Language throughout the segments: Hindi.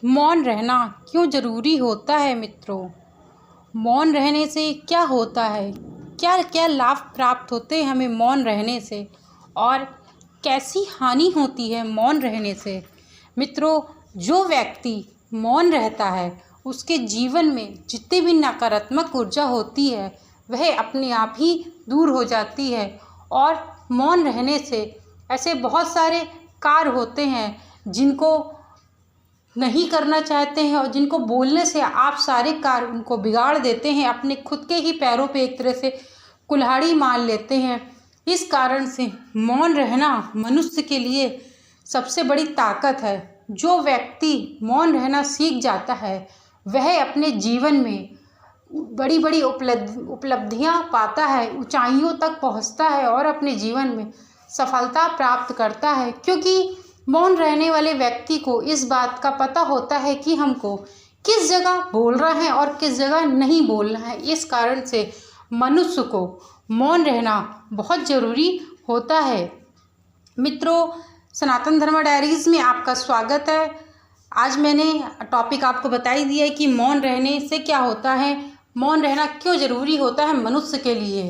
मौन रहना क्यों ज़रूरी होता है मित्रों? मौन रहने से क्या होता है? क्या क्या लाभ प्राप्त होते हैं हमें मौन रहने से? और कैसी हानि होती है मौन रहने से? मित्रों, जो व्यक्ति मौन रहता है उसके जीवन में जितनी भी नकारात्मक ऊर्जा होती है वह अपने आप ही दूर हो जाती है। और मौन रहने से ऐसे बहुत सारे कार्य होते हैं जिनको नहीं करना चाहते हैं और जिनको बोलने से आप सारे कार्य उनको बिगाड़ देते हैं, अपने खुद के ही पैरों पे एक तरह से कुल्हाड़ी मार लेते हैं। इस कारण से मौन रहना मनुष्य के लिए सबसे बड़ी ताकत है। जो व्यक्ति मौन रहना सीख जाता है वह अपने जीवन में बड़ी बड़ी उपलब्धियां पाता है, ऊंचाइयों तक पहुंचता है और अपने जीवन में सफलता प्राप्त करता है, क्योंकि मौन रहने वाले व्यक्ति को इस बात का पता होता है कि हमको किस जगह बोलना है और किस जगह नहीं बोलना है। इस कारण से मनुष्य को मौन रहना बहुत ज़रूरी होता है। मित्रों, सनातन धर्म डायरीज़ में आपका स्वागत है। आज मैंने टॉपिक आपको बता ही दिया है कि मौन रहने से क्या होता है, मौन रहना क्यों ज़रूरी होता है मनुष्य के लिए।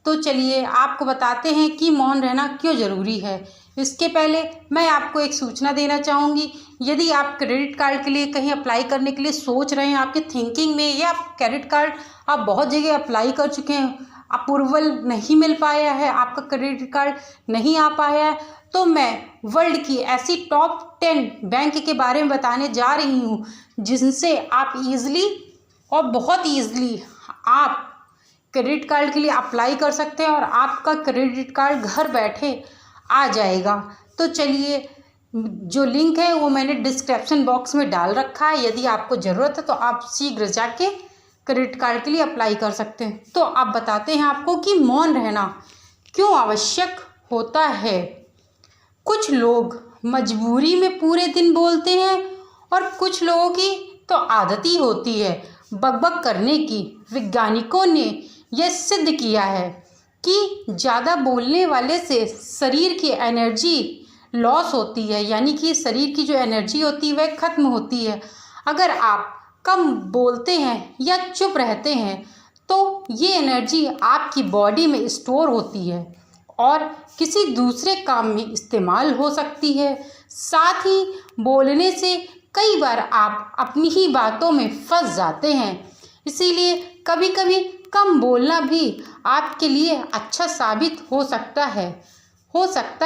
तो चलिए आपको बताते हैं कि मौन रहना क्यों ज़रूरी है। इसके पहले मैं आपको एक सूचना देना चाहूँगी। यदि आप क्रेडिट कार्ड के लिए कहीं अप्लाई करने के लिए सोच रहे हैं, आपके थिंकिंग में, या क्रेडिट कार्ड आप बहुत जगह अप्लाई कर चुके हैं, अप्रूवल नहीं मिल पाया है, आपका क्रेडिट कार्ड नहीं आ पाया है, तो मैं वर्ल्ड की ऐसी टॉप 10 बैंक के बारे में बताने जा रही हूँ जिनसे आप ईज़िली और बहुत ईज़िली आप क्रेडिट कार्ड के लिए अप्लाई कर सकते हैं और आपका क्रेडिट कार्ड घर बैठे आ जाएगा। तो चलिए, जो लिंक है वो मैंने डिस्क्रिप्शन बॉक्स में डाल रखा है। यदि आपको ज़रूरत है तो आप शीघ्र जाके क्रेडिट कार्ड के लिए अप्लाई कर सकते हैं। तो आप बताते हैं आपको कि मौन रहना क्यों आवश्यक होता है। कुछ लोग मजबूरी में पूरे दिन बोलते हैं और कुछ लोगों की तो आदत ही होती है बकबक करने की। वैज्ञानिकों ने यह सिद्ध किया है कि ज़्यादा बोलने वाले से शरीर की एनर्जी लॉस होती है, यानी कि शरीर की जो एनर्जी होती है वह ख़त्म होती है। अगर आप कम बोलते हैं या चुप रहते हैं तो ये एनर्जी आपकी बॉडी में स्टोर होती है और किसी दूसरे काम में इस्तेमाल हो सकती है। साथ ही बोलने से कई बार आप अपनी ही बातों में फंस जाते हैं। इसीलिए कभी कभी कम बोलना भी आपके लिए अच्छा साबित हो सकता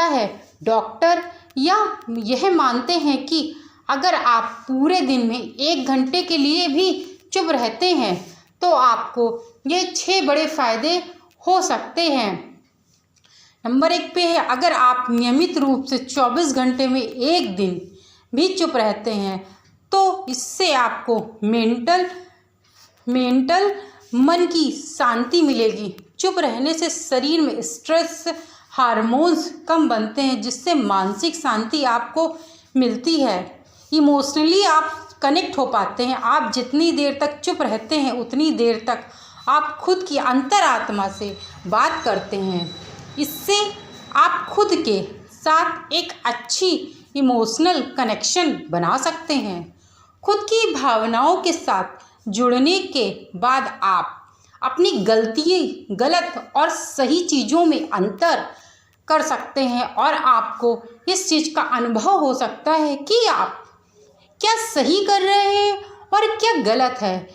है। डॉक्टर या यह मानते हैं कि अगर आप पूरे दिन में 1 घंटे के लिए भी चुप रहते हैं तो आपको ये 6 बड़े फायदे हो सकते हैं। नंबर 1 पे है, अगर आप नियमित रूप से 24 घंटे में 1 दिन भी चुप रहते हैं तो इससे आपको मेंटल मन की शांति मिलेगी। चुप रहने से शरीर में स्ट्रेस हार्मोन्स कम बनते हैं जिससे मानसिक शांति आपको मिलती है। इमोशनली आप कनेक्ट हो पाते हैं। आप जितनी देर तक चुप रहते हैं उतनी देर तक आप खुद की अंतरात्मा से बात करते हैं। इससे आप खुद के साथ एक अच्छी इमोशनल कनेक्शन बना सकते हैं। खुद की भावनाओं के साथ जुड़ने के बाद आप अपनी गलत और सही चीज़ों में अंतर कर सकते हैं और आपको इस चीज़ का अनुभव हो सकता है कि आप क्या सही कर रहे हैं और क्या गलत है।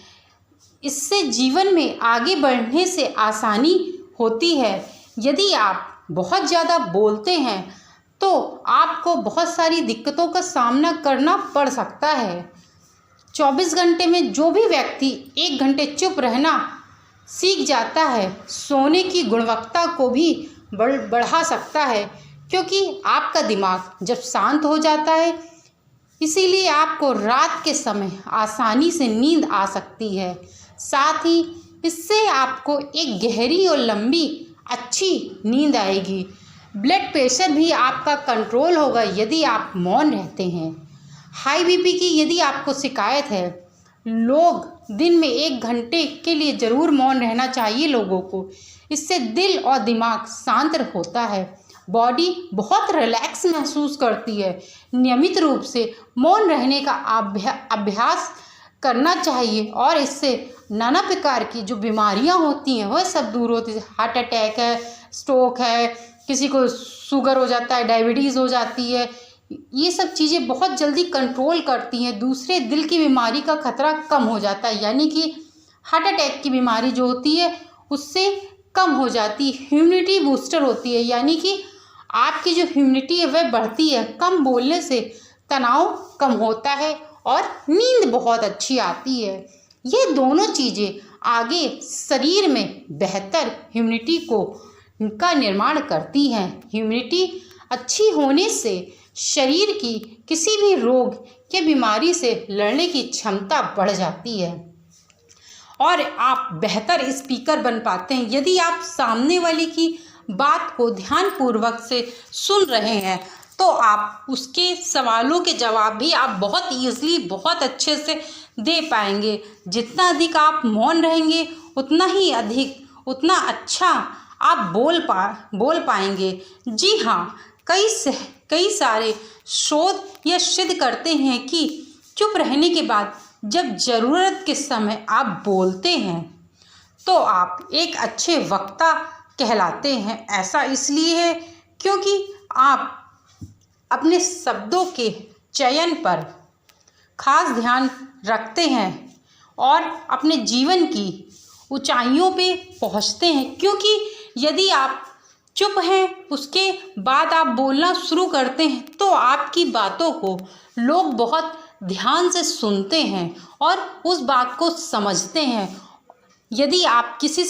इससे जीवन में आगे बढ़ने से आसानी होती है। यदि आप बहुत ज़्यादा बोलते हैं तो आपको बहुत सारी दिक्कतों का सामना करना पड़ सकता है। 24 घंटे में जो भी व्यक्ति 1 घंटे चुप रहना सीख जाता है सोने की गुणवत्ता को भी बढ़ा सकता है, क्योंकि आपका दिमाग जब शांत हो जाता है इसीलिए आपको रात के समय आसानी से नींद आ सकती है। साथ ही इससे आपको एक गहरी और लंबी अच्छी नींद आएगी। ब्लड प्रेशर भी आपका कंट्रोल होगा यदि आप मौन रहते हैं। हाई बीपी की यदि आपको शिकायत है, लोग दिन में 1 घंटे के लिए ज़रूर मौन रहना चाहिए लोगों को। इससे दिल और दिमाग शांत होता है। बॉडी बहुत रिलैक्स महसूस करती है। नियमित रूप से मौन रहने का अभ्यास करना चाहिए और इससे नाना प्रकार की जो बीमारियां होती हैं वह सब दूर होती है। हार्ट अटैक है, स्ट्रोक है, किसी को शुगर हो जाता है, डायबिटीज़ हो जाती है, ये सब चीज़ें बहुत जल्दी कंट्रोल करती हैं। दूसरे दिल की बीमारी का खतरा कम हो जाता है, यानी कि हार्ट अटैक की बीमारी जो होती है उससे कम हो जाती है। ह्यूमिडिटी बूस्टर होती है, यानी कि आपकी जो ह्यूमिडिटी है वह बढ़ती है। कम बोलने से तनाव कम होता है और नींद बहुत अच्छी आती है। ये दोनों चीज़ें आगे शरीर में बेहतर ह्यूमिडिटी का निर्माण करती हैं। ह्यूमिडिटी अच्छी होने से शरीर की किसी भी रोग या बीमारी से लड़ने की क्षमता बढ़ जाती है और आप बेहतर स्पीकर बन पाते हैं। यदि आप सामने वाले की बात को ध्यानपूर्वक से सुन रहे हैं तो आप उसके सवालों के जवाब भी आप बहुत ईज़िली, बहुत अच्छे से दे पाएंगे। जितना अधिक आप मौन रहेंगे उतना अच्छा आप बोल पाएंगे। जी हाँ, कई सारे शोध यह सिद्ध करते हैं कि चुप रहने के बाद जब ज़रूरत के समय आप बोलते हैं तो आप एक अच्छे वक्ता कहलाते हैं। ऐसा इसलिए है क्योंकि आप अपने शब्दों के चयन पर खास ध्यान रखते हैं और अपने जीवन की ऊंचाइयों पे पहुंचते हैं। क्योंकि यदि आप चुप हैं उसके बाद आप बोलना शुरू करते हैं तो आपकी बातों को लोग बहुत ध्यान से सुनते हैं और उस बात को समझते हैं। यदि आप किसी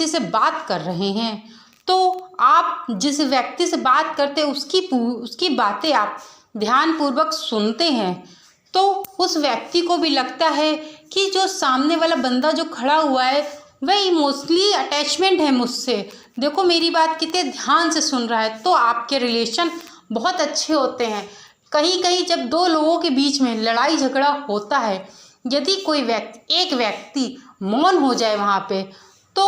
से बात कर रहे हैं तो आप जिस व्यक्ति से बात करते हैं उसकी बातें आप ध्यानपूर्वक सुनते हैं तो उस व्यक्ति को भी लगता है कि जो सामने वाला बंदा जो खड़ा हुआ है वह इमोशनली अटैचमेंट है मुझसे, देखो मेरी बात कितने ध्यान से सुन रहा है। तो आपके रिलेशन बहुत अच्छे होते हैं। कहीं कहीं जब दो लोगों के बीच में लड़ाई झगड़ा होता है, यदि एक व्यक्ति मौन हो जाए वहाँ पे तो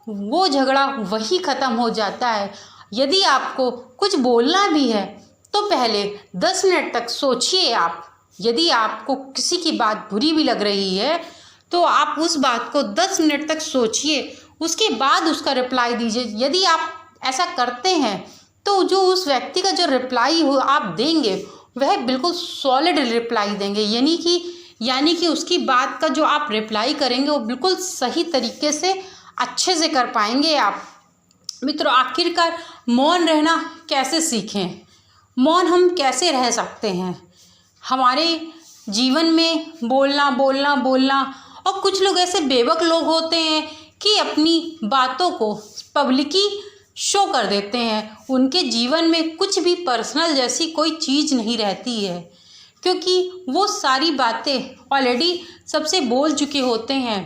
वो झगड़ा वही ख़त्म हो जाता है। यदि आपको कुछ बोलना भी है तो पहले 10 मिनट तक सोचिए आप। यदि आपको किसी की बात बुरी भी लग रही है तो आप उस बात को 10 मिनट तक सोचिए, उसके बाद उसका रिप्लाई दीजिए। यदि आप ऐसा करते हैं तो जो उस व्यक्ति का जो रिप्लाई हो आप देंगे वह बिल्कुल सॉलिड रिप्लाई देंगे, यानी कि उसकी बात का जो आप रिप्लाई करेंगे वो बिल्कुल सही तरीके से अच्छे से कर पाएंगे आप। मित्रों, आखिरकार मौन रहना कैसे सीखें? मौन हम कैसे रह सकते हैं? हमारे जीवन में बोलना और कुछ लोग ऐसे बेवक लोग होते हैं कि अपनी बातों को पब्लिकली शो कर देते हैं। उनके जीवन में कुछ भी पर्सनल जैसी कोई चीज़ नहीं रहती है, क्योंकि वो सारी बातें ऑलरेडी सबसे बोल चुके होते हैं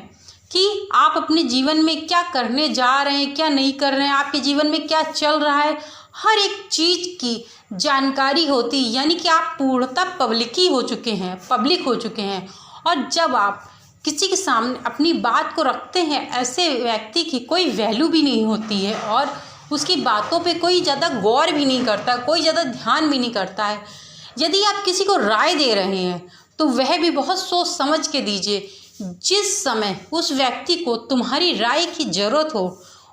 कि आप अपने जीवन में क्या करने जा रहे हैं, क्या नहीं कर रहे हैं, आपके जीवन में क्या चल रहा है, हर एक चीज़ की जानकारी होती है। यानी कि आप पूर्णतः पब्लिक हो चुके हैं। और जब आप किसी के सामने अपनी बात को रखते हैं, ऐसे व्यक्ति की कोई वैल्यू भी नहीं होती है और उसकी बातों पे कोई ज़्यादा गौर भी नहीं करता, कोई ज़्यादा ध्यान भी नहीं करता है। यदि आप किसी को राय दे रहे हैं तो वह भी बहुत सोच समझ के दीजिए। जिस समय उस व्यक्ति को तुम्हारी राय की ज़रूरत हो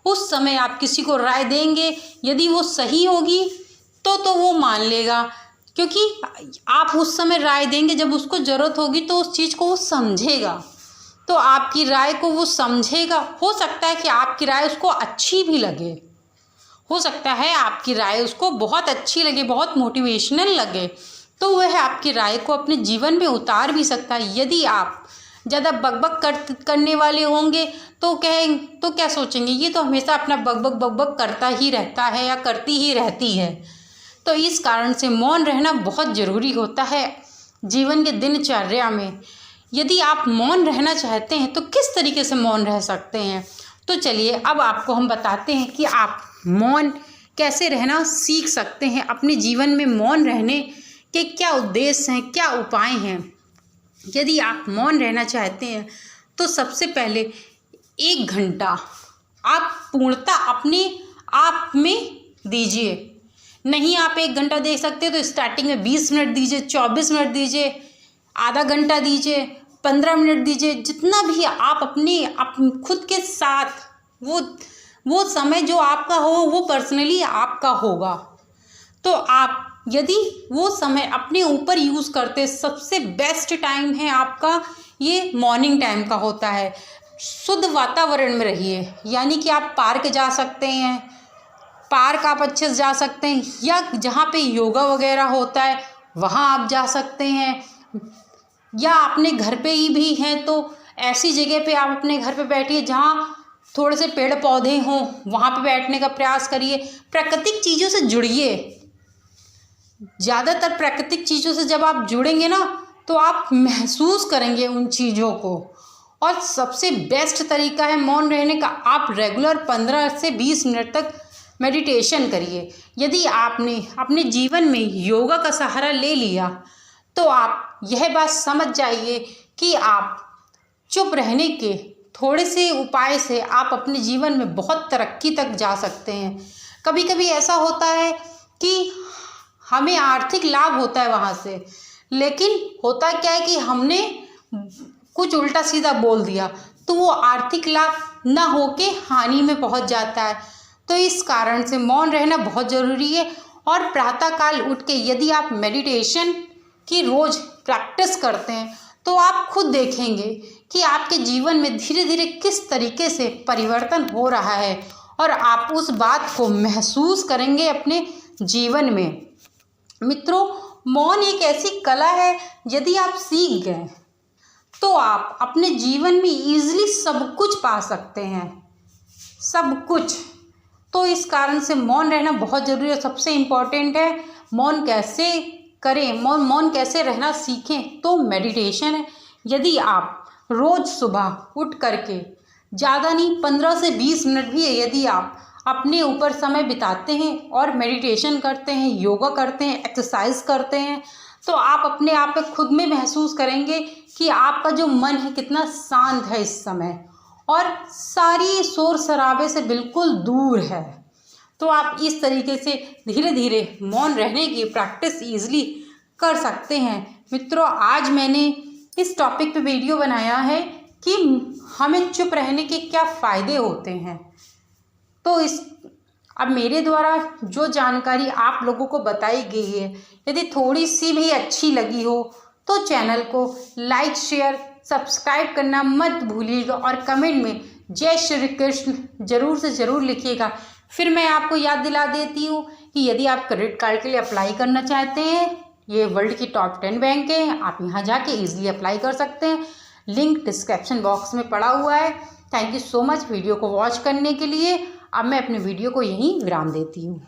उस समय आप किसी को राय देंगे, यदि वो सही होगी तो वो मान लेगा, क्योंकि आप उस समय राय देंगे जब उसको ज़रूरत होगी तो उस चीज़ को वो समझेगा, तो आपकी राय को वो समझेगा। हो सकता है कि आपकी राय उसको अच्छी भी लगे, हो सकता है आपकी राय उसको बहुत अच्छी लगे, बहुत मोटिवेशनल लगे, तो वह आपकी राय को अपने जीवन में उतार भी सकता है। यदि आप ज़्यादा बकबक करने वाले होंगे तो क्या सोचेंगे, ये तो हमेशा अपना बकबक करता ही रहता है या करती ही रहती है। तो इस कारण से मौन रहना बहुत ज़रूरी होता है जीवन के दिनचर्या में। यदि आप मौन रहना चाहते हैं तो किस तरीके से मौन रह सकते हैं, तो चलिए अब आपको हम बताते हैं कि आप मौन कैसे रहना सीख सकते हैं। अपने जीवन में मौन रहने के क्या उद्देश्य हैं, क्या उपाय हैं। यदि आप मौन रहना चाहते हैं तो सबसे पहले 1 घंटा आप पूर्णतः अपने आप में दीजिए। नहीं आप 1 घंटा दे सकते तो स्टार्टिंग में 20 मिनट दीजिए, 24 मिनट दीजिए, आधा घंटा दीजिए, 15 मिनट दीजिए। जितना भी आप खुद के साथ वो समय जो आपका हो वो पर्सनली आपका होगा। तो आप यदि वो समय अपने ऊपर यूज़ करते, सबसे बेस्ट टाइम है आपका ये मॉर्निंग टाइम का होता है। शुद्ध वातावरण में रहिए, यानी कि आप पार्क जा सकते हैं, पार्क आप अच्छे से जा सकते हैं, या जहाँ पे योगा वगैरह होता है वहाँ आप जा सकते हैं, या अपने घर पे ही भी हैं तो ऐसी जगह पे आप अपने घर पे बैठिए जहाँ थोड़े से पेड़ पौधे हों, वहाँ पे बैठने का प्रयास करिए। प्राकृतिक चीज़ों से जुड़िए। ज़्यादातर प्राकृतिक चीज़ों से जब आप जुड़ेंगे ना तो आप महसूस करेंगे उन चीज़ों को। और सबसे बेस्ट तरीका है मौन रहने का, आप रेगुलर 15 से 20 मिनट तक मेडिटेशन करिए। यदि आपने अपने जीवन में योगा का सहारा ले लिया तो आप यह बात समझ जाइए कि आप चुप रहने के थोड़े से उपाय से आप अपने जीवन में बहुत तरक्की तक जा सकते हैं। कभी कभी ऐसा होता है कि हमें आर्थिक लाभ होता है वहाँ से, लेकिन होता क्या है कि हमने कुछ उल्टा सीधा बोल दिया तो वो आर्थिक लाभ ना होके हानि में पहुँच जाता है। तो इस कारण से मौन रहना बहुत ज़रूरी है। और प्रातःकाल उठ के यदि आप मेडिटेशन की रोज़ प्रैक्टिस करते हैं तो आप खुद देखेंगे कि आपके जीवन में धीरे धीरे किस तरीके से परिवर्तन हो रहा है, और आप उस बात को महसूस करेंगे अपने जीवन में। मित्रों, मौन एक ऐसी कला है, यदि आप सीख गए तो आप अपने जीवन में ईजिली सब कुछ पा सकते हैं, सब कुछ। तो इस कारण से मौन रहना बहुत ज़रूरी है। सबसे इम्पॉर्टेंट है मौन कैसे करें, मौन कैसे रहना सीखें, तो मेडिटेशन है। यदि आप रोज़ सुबह उठ करके ज़्यादा नहीं 15 से 20 मिनट भी है, यदि आप अपने ऊपर समय बिताते हैं और मेडिटेशन करते हैं, योगा करते हैं, एक्सरसाइज करते हैं, तो आप अपने आप में खुद में महसूस करेंगे कि आपका जो मन है कितना शांत है इस समय, और सारी शोर शराबे से बिल्कुल दूर है। तो आप इस तरीके से धीरे धीरे मौन रहने की प्रैक्टिस ईजिली कर सकते हैं। मित्रों, आज मैंने इस टॉपिक पे वीडियो बनाया है कि हमें चुप रहने के क्या फ़ायदे होते हैं। तो अब मेरे द्वारा जो जानकारी आप लोगों को बताई गई है, यदि थोड़ी सी भी अच्छी लगी हो तो चैनल को लाइक, शेयर, सब्सक्राइब करना मत भूलिएगा, और कमेंट में जय श्री कृष्ण ज़रूर से ज़रूर लिखिएगा। फिर मैं आपको याद दिला देती हूँ कि यदि आप क्रेडिट कार्ड के लिए अप्लाई करना चाहते हैं, ये वर्ल्ड की टॉप 10 बैंक है, आप यहाँ जाके ईजिली अप्लाई कर सकते हैं। लिंक डिस्क्रिप्शन बॉक्स में पड़ा हुआ है। Thank you so much video को वॉच करने के लिए। अब मैं अपने वीडियो को यहीं विराम देती हूँ।